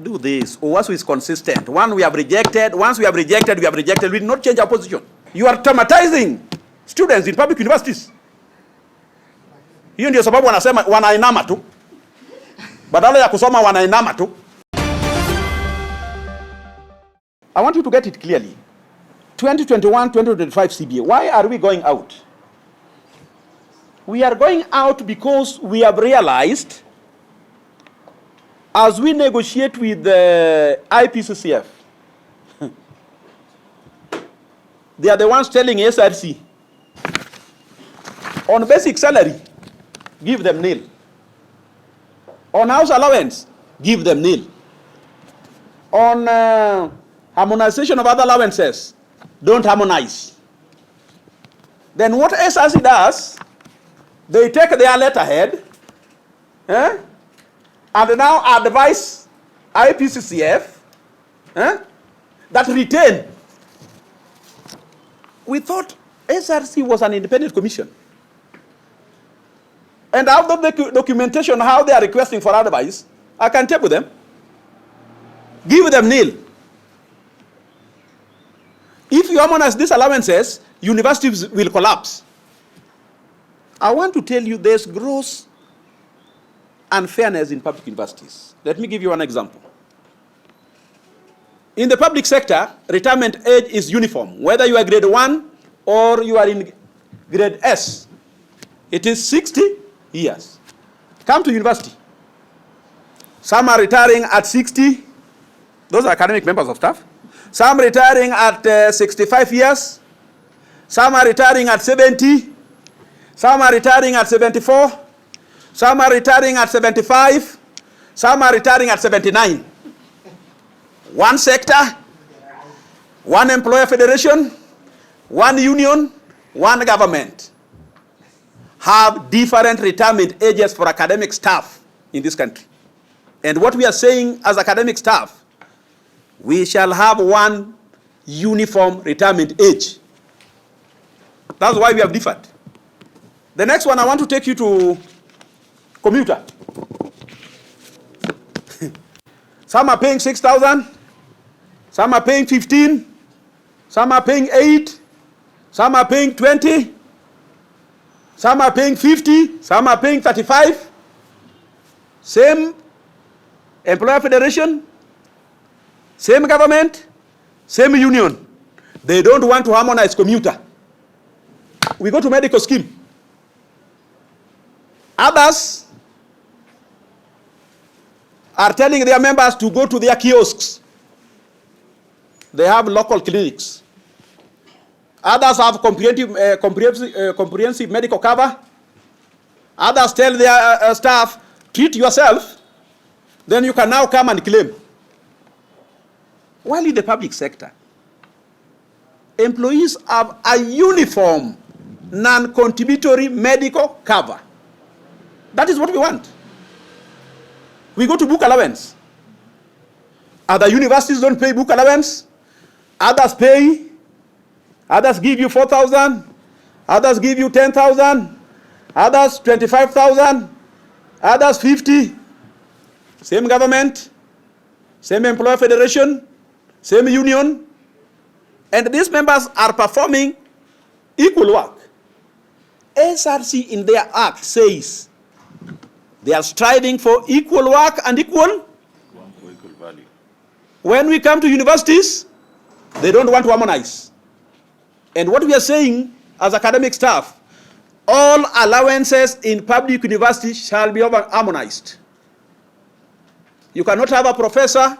Do this. Uasu is consistent. Once we have rejected, we have rejected. We did not change our position. You are traumatizing students in public universities. Hiyo ndio sababu wanasema wanainama tu. Badala ya kusoma wanainama tu. I want you to get it clearly. 2021-2025 CBA. Why are we going out? We are going out because we have realized, as we negotiate with the IPCCF, they are the ones telling SRC, on basic salary, give them nil. On house allowance, give them nil. On harmonization of other allowances, don't harmonize. Then what SRC does, they take their letterhead, and now advise IPCCF that retain. We thought SRC was an independent commission. And out of the documentation, how they are requesting for advice, I can check with them. Give them nil. If you harmonize these allowances, universities will collapse. I want to tell you there's gross unfairness in public universities. Let me give you an example. In the public sector, retirement age is uniform. Whether you are grade 1 or you are in grade S, it is 60 years. Come to university. Some are retiring at 60. Those are academic members of staff. Some retiring at 65 years. Some are retiring at 70. Some are retiring at 74. Some are retiring at 75. Some are retiring at 79. One sector, one employer federation, one union, one government have different retirement ages for academic staff in this country. And what we are saying as academic staff, we shall have one uniform retirement age. That's why we have differed. The next one, I want to take you to commuter. Some are paying 6,000, some are paying 15, some are paying 8, some are paying 20, some are paying 50, some are paying 35. Same employer federation, same government, same union. They don't want to harmonize commuter. We go to medical scheme. Others are telling their members to go to their kiosks. They have local clinics. Others have comprehensive medical cover. Others tell their staff, treat yourself, then you can now come and claim. While in the public sector, employees have a uniform, non-contributory medical cover. That is what we want. We go to book allowance. Other universities don't pay book allowance. Others pay. Others give you 4,000. Others give you 10,000. Others 25,000. Others 50. Same government. Same employer federation. Same union. And these members are performing equal work. SRC in their act says they are striving for equal work and equal value. When we come to universities, they don't want to harmonize. And what we are saying as academic staff, all allowances in public universities shall be harmonized. You cannot have a professor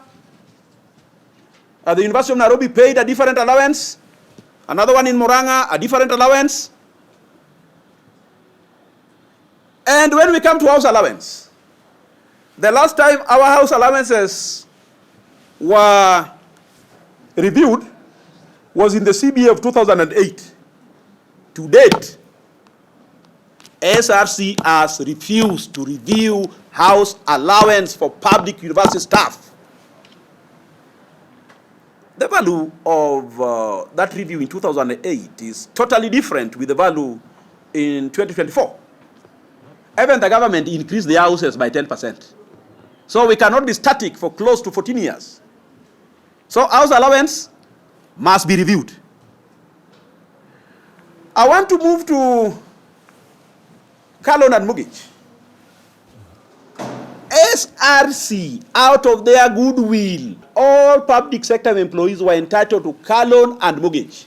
at the University of Nairobi paid a different allowance, another one in Murang'a a different allowance. And when we come to house allowance, the last time our house allowances were reviewed was in the CBA of 2008. To date, SRC has refused to review house allowance for public university staff. The value of that review in 2008 is totally different with the value in 2024. Even the government increased the houses by 10%. So we cannot be static for close to 14 years. So house allowance must be reviewed. I want to move to car loan and mortgage. SRC, out of their goodwill, all public sector employees were entitled to car loan and mortgage.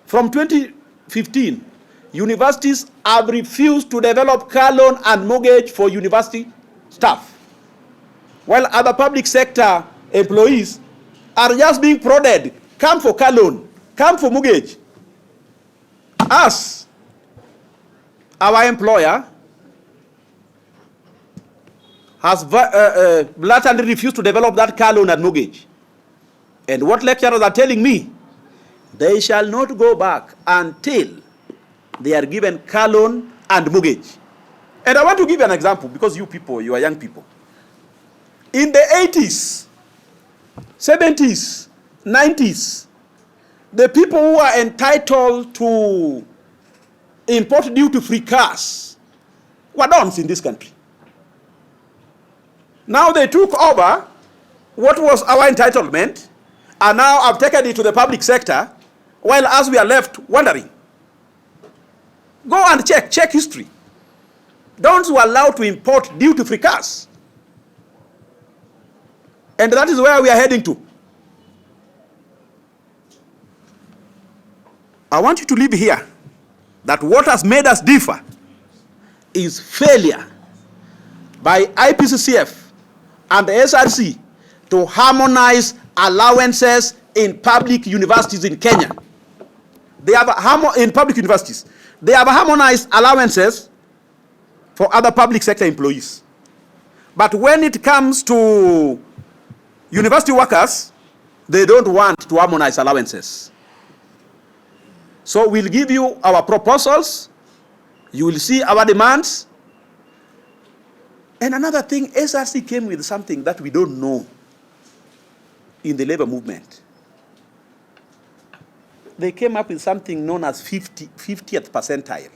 From 2015, universities have refused to develop car loan and mortgage for university staff, while other public sector employees are just being prodded, come for car loan, come for mortgage. Us, our employer, has blatantly refused to develop that car loan and mortgage. And what lecturers are telling me, they shall not go back until they are given car loan and mortgage. And I want to give you an example, because you people, you are young people. In the 80s, 70s, 90s, the people who are entitled to import duty-free cars were dons in this country. Now they took over what was our entitlement, and now have taken it to the public sector, while us we are left wondering. Go and check history. Dons were allowed to import duty-free cars. And that is where we are heading to. I want you to leave here that what has made us differ is failure by IPCCF and the SRC to harmonize allowances in public universities in Kenya. They have in public universities, they have harmonized allowances for other public sector employees. But when it comes to university workers, they don't want to harmonize allowances. So we'll give you our proposals, you will see our demands. And another thing, SRC came with something that we don't know in the labor movement. They came up with something known as 50th percentile.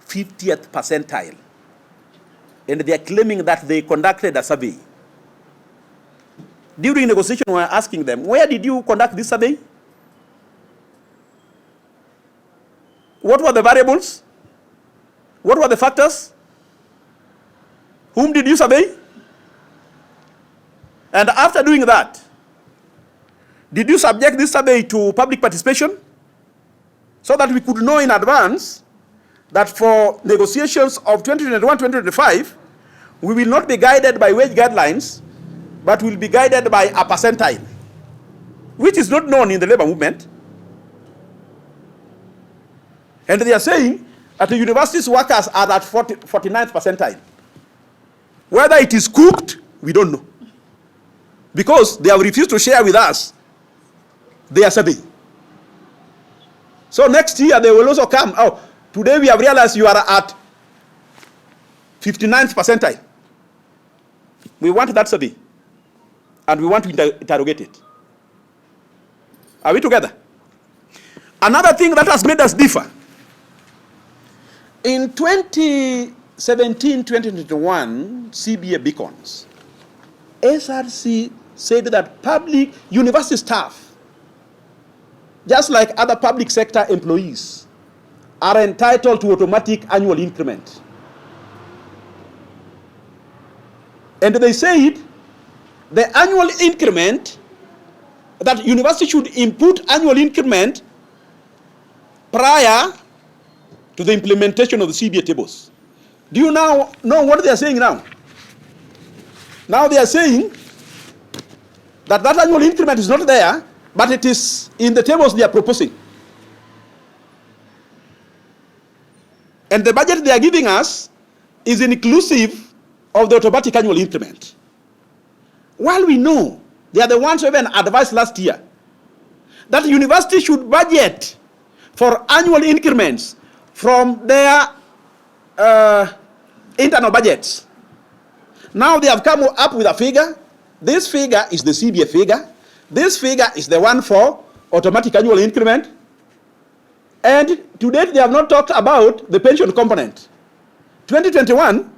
50th percentile. And they are claiming that they conducted a survey. During negotiation, we were asking them, where did you conduct this survey? What were the variables? What were the factors? Whom did you survey? And after doing that, did you subject this survey to public participation? So that we could know in advance that for negotiations of 2021-2025, we will not be guided by wage guidelines, but will be guided by a percentile, which is not known in the labor movement. And they are saying that the universities workers are at 49th percentile. Whether it is cooked, we don't know. Because they have refused to share with us their survey. So next year they will also come. Oh, today we have realized you are at 59th percentile. We want that survey. And we want to interrogate it. Are we together? Another thing that has made us differ. In 2017-2021 CBA beacons, SRC said that public university staff, just like other public sector employees, are entitled to automatic annual increment. And they said the annual increment, that university should input annual increment prior to the implementation of the CBA tables. Do you now know what they are saying now? Now they are saying that that annual increment is not there, but it is in the tables they are proposing. And the budget they are giving us is inclusive of the automatic annual increment. While we know, they are the ones who even advised last year that the university should budget for annual increments from their internal budgets. Now they have come up with a figure. This figure is the CBA figure. This figure is the one for automatic annual increment. And to date, they have not talked about the pension component. 2021,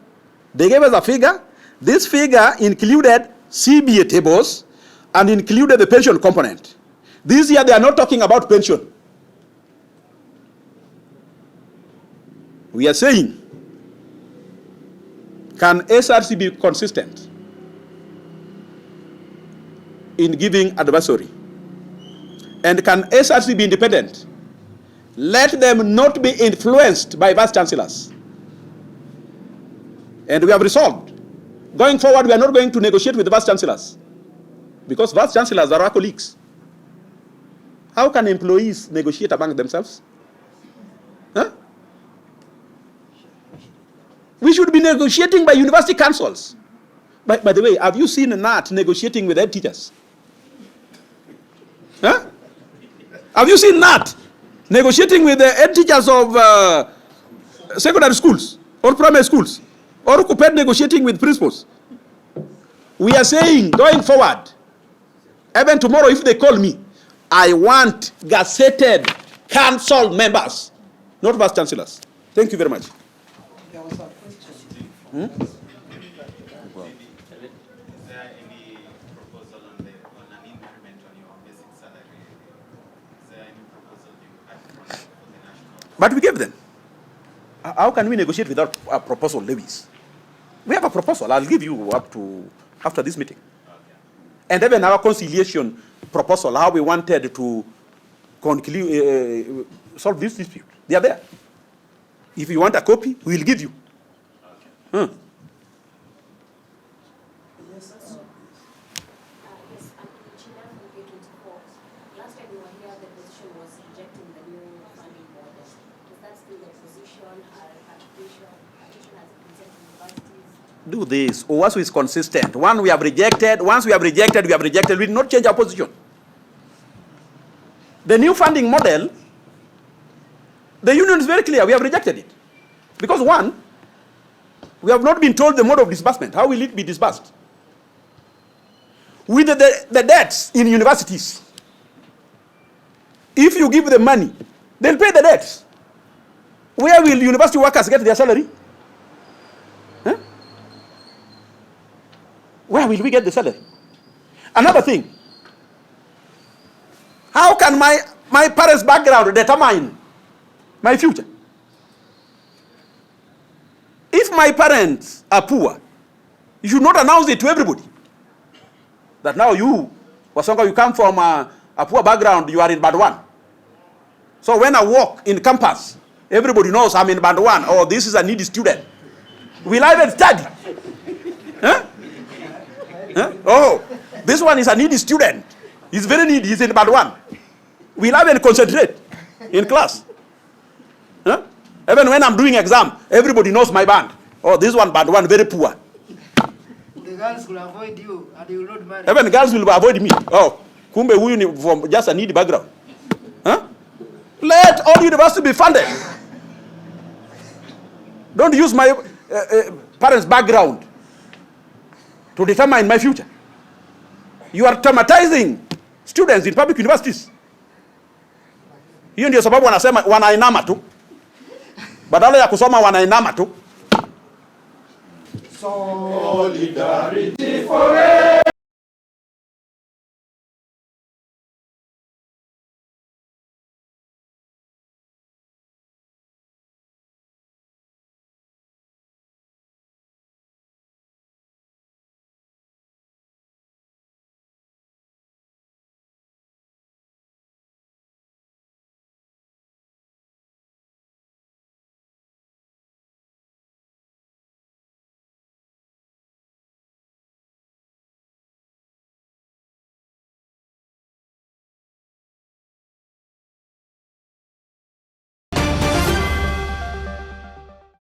They gave us a figure. This figure included CBA tables and included the pension component. This year they are not talking about pension. We are saying, can SRC be consistent in giving advisory? And can SRC be independent? Let them not be influenced by vice chancellors. And we have resolved. Going forward, we are not going to negotiate with vice chancellors, because vice chancellors are our colleagues. How can employees negotiate among themselves? Huh? We should be negotiating by university councils. By the way, have you seen NAT negotiating with head teachers? Huh? Have you seen NAT negotiating with the head teachers of secondary schools or primary schools? Or compared negotiating with principals? We are saying, going forward, even tomorrow if they call me, I want gazetted council members, not vice chancellors. Thank you very much. There was a question. Is there any proposal on an increment on your basic salary? Is there any proposal you had for the national? But we gave them. How can we negotiate without a proposal, levies? We have a proposal. I'll give you up to after this meeting. Okay. And even our conciliation proposal, how we wanted to conclude, solve this dispute. They are there. If you want a copy, we will give you. Okay. Yes, Yes, China from K24. Last time we were here, the position was rejecting the new funding model. Is that still the position? Application has been sent to universities? Do this. Uasu is consistent. Once we have rejected, we have rejected. We will not change our position. The new funding model, the union is very clear. We have rejected it. Because one, we have not been told the mode of disbursement. How will it be disbursed? With the debts in universities, if you give them money, they'll pay the debts. Where will university workers get their salary? Huh? Where will we get the salary? Another thing, how can my parents' background determine my future? If my parents are poor, you should not announce it to everybody. That now you, Wasonga, you come from a poor background, you are in band 1. So when I walk in campus, everybody knows I'm in band 1. Oh, this is a needy student. Will I even study? Huh? Huh? Oh, this one is a needy student. He's very needy, he's in band 1. Will I even concentrate in class? Huh? Even when I'm doing exam, everybody knows my band. Oh, this one, band 1, very poor. The girls will avoid you and you will not marry. Even girls will avoid me. Oh, kumbe huyu ni from just a needy background. Huh? Let all universities be funded. Don't use my parents' background to determine my future. You are traumatizing students in public universities. Hiyo ndio sababu wanasema wanainama tu. Badala ya kusoma wanainama tu. Solidarity forever.